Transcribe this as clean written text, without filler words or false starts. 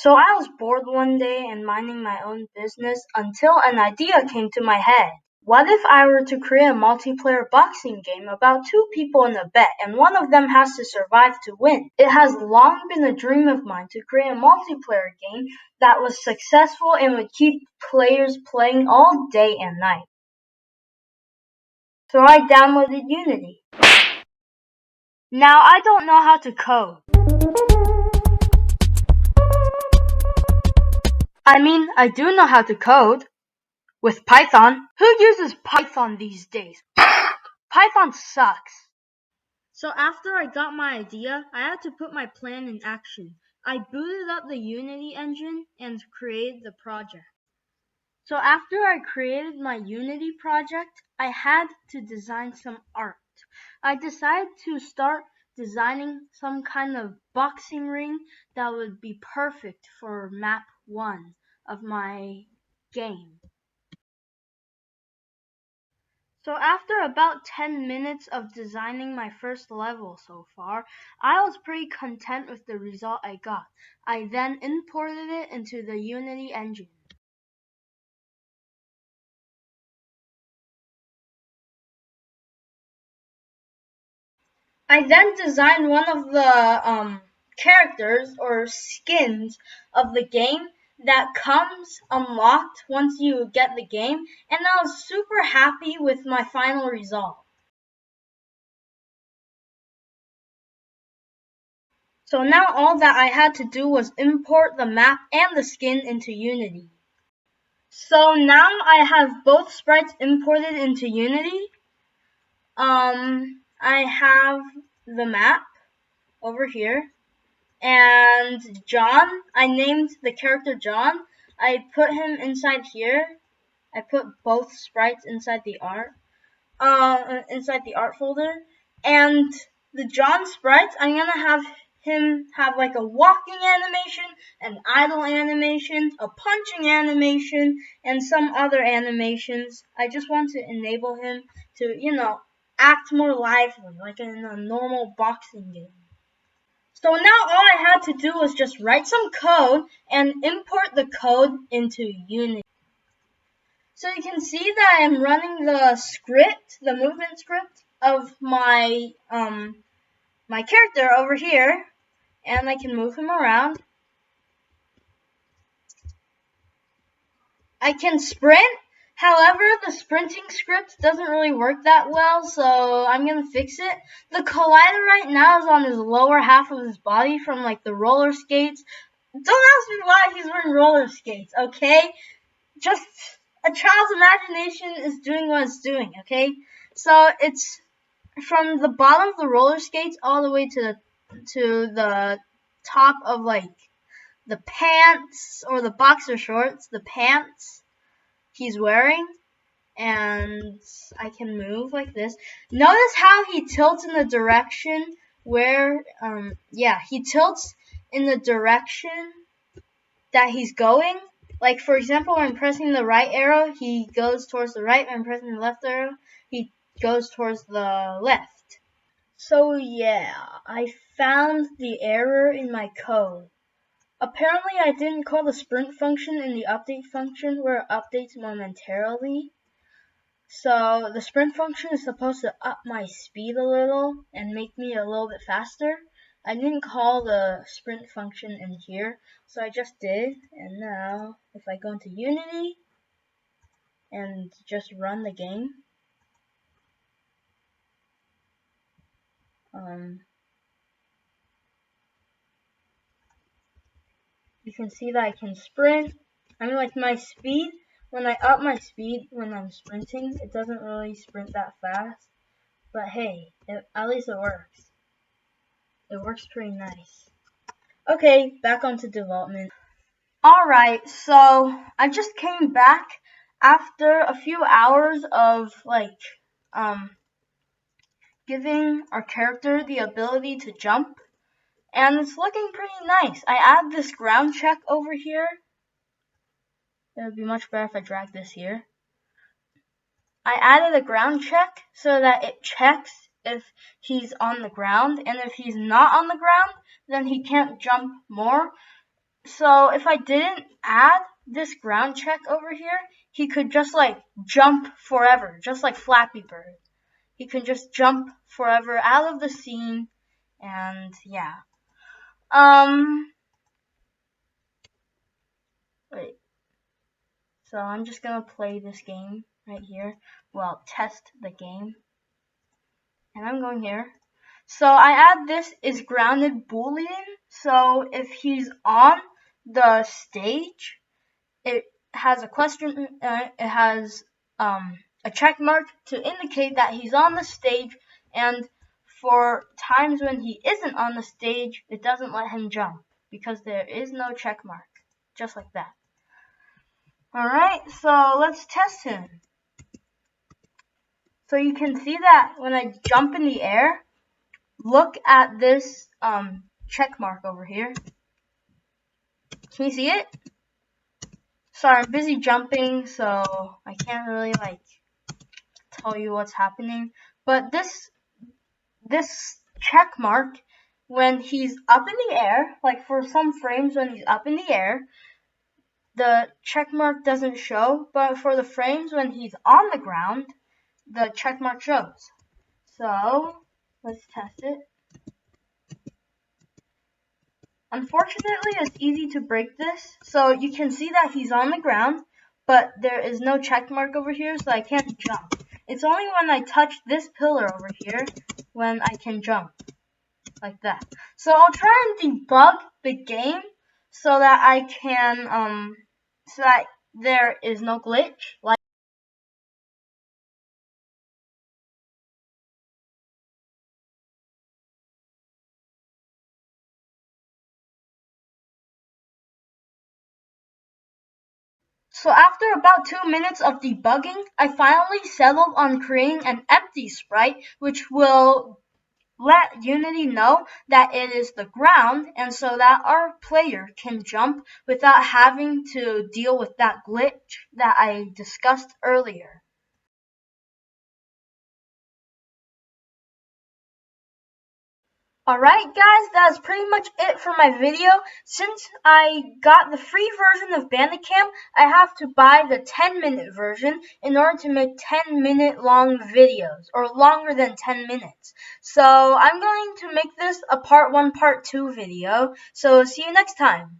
So I was bored one day and minding my own business until an idea came to my head. What if I were to create a multiplayer boxing game about two people in a bet and one of them has to survive to win? It has long been a dream of mine to create a multiplayer game that was successful and would keep players playing all day and night. So I downloaded Unity. Now I don't know how to code. I do know how to code. With Python. Who uses Python these days? Python sucks. So after I got my idea, I had to put my plan in action. I booted up the Unity engine and created the project. So after I created my Unity project, I had to design some art. I decided to start designing some kind of boxing ring that would be perfect for map 1 of my game. So after about 10 minutes of designing my first level so far, I was pretty content with the result I got. I then imported it into the Unity engine. I then designed one of the characters or skins of the game that comes unlocked once you get the game, and I was super happy with my final result. So now all that I had to do was import the map and the skin into Unity. So now I have both sprites imported into Unity. I have the map over here. And John, I named the character John. I put him inside here. I put both sprites inside the art folder. And the John sprites, I'm gonna have him have like a walking animation, an idle animation, a punching animation, and some other animations. I just want to enable him to, act more lively, like in a normal boxing game. So now all I had to do was just write some code and import the code into Unity. So you can see that I'm running the script, the movement script of my my character over here, and I can move him around. I can sprint. However, the sprinting script doesn't really work that well, so I'm gonna fix it. The collider right now is on his lower half of his body from like the roller skates. Don't ask me why he's wearing roller skates, okay? Just a child's imagination is doing what it's doing, okay? So it's from the bottom of the roller skates all the way to the top of like the pants or the boxer shorts, the pants he's wearing, and I can move like this. Notice how he tilts in the direction where he tilts in the direction that he's going. Like for example, when I'm pressing the right arrow, he goes towards the right. When I'm pressing the left arrow, he goes towards the left. So yeah, I found the error in my code. Apparently I didn't call the sprint function in the update function where it updates momentarily. So the sprint function is supposed to up my speed a little and make me a little bit faster. I didn't call the sprint function in here, so I just did. And now if I go into Unity and just run the game, you can see that I can sprint. Like my speed, when I up my speed when I'm sprinting, it doesn't really sprint that fast. But hey, at least it works. It works pretty nice. Okay, back onto development. Alright, so I just came back after a few hours of giving our character the ability to jump, and it's looking pretty nice. I add this ground check over here. It would be much better if I drag this here. I added a ground check so that it checks if he's on the ground, and if he's not on the ground, then he can't jump more. So if I didn't add this ground check over here, he could just like jump forever, just like Flappy Bird. He can just jump forever out of the scene, and yeah. Wait. So I'm just gonna play this game right here. Well, test the game. And I'm going here. So I add this is grounded Boolean. So if he's on the stage, it has a question, it has a check mark to indicate that he's on the stage, and for times when he isn't on the stage, it doesn't let him jump because there is no check mark, just like that. Alright, so let's test him. So you can see that when I jump in the air, look at this check mark over here. Can you see it? Sorry, I'm busy jumping, so I can't really like tell you what's happening. But this check mark, when he's up in the air, like for some frames when he's up in the air, the check mark doesn't show, but for the frames when he's on the ground, the check mark shows. So let's test it. Unfortunately, it's easy to break this. So you can see that he's on the ground, but there is no check mark over here, so I can't jump. It's only when I touch this pillar over here when I can jump, like that. So I'll try and debug the game so that I can, so that there is no glitch. So after about 2 minutes of debugging, I finally settled on creating an empty sprite, which will let Unity know that it is the ground, and so that our player can jump without having to deal with that glitch that I discussed earlier. Alright guys, that's pretty much it for my video. Since I got the free version of Bandicam, I have to buy the 10-minute version in order to make 10-minute long videos, or longer than 10 minutes. So I'm going to make this a part 1, part 2 video. So see you next time.